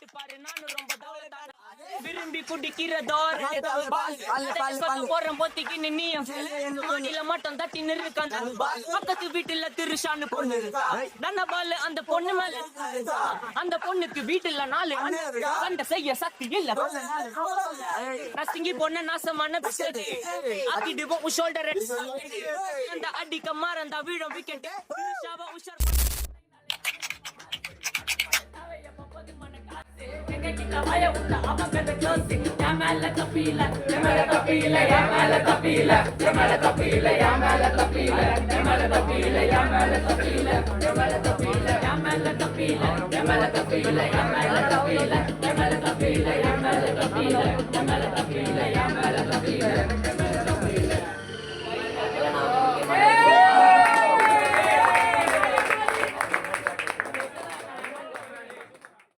கேட்டு பாரு நானும் ரொம்ப விரும்பி குடிக்கிறதோர் போற போத்திக்கு நீயும் மாநில மட்டும் தட்டி நிறுக்கான் பக்கத்து வீட்டுல திருஷான்னு பொண்ணு தனபால் அந்த பொண்ணு மேல அந்த பொண்ணுக்கு வீட்டுல 4 சண்டை செய்ய சக்தி இல்ல நசிங்கி பொண்ண நாசமான ஆக்கிடுவோம் ஷோல்டர் அந்த அடிக்க மாறந்தா வீடும் விக்கெட் திருஷாவ உஷார் Vaya una abacate closing, llámala capila, llámala capila, llámala capila, llámala capila, llámala capila, llámala capila, llámala capila, llámala capila, llámala capila, llámala capila, llámala capila, llámala capila, llámala capila, llámala capila, llámala capila.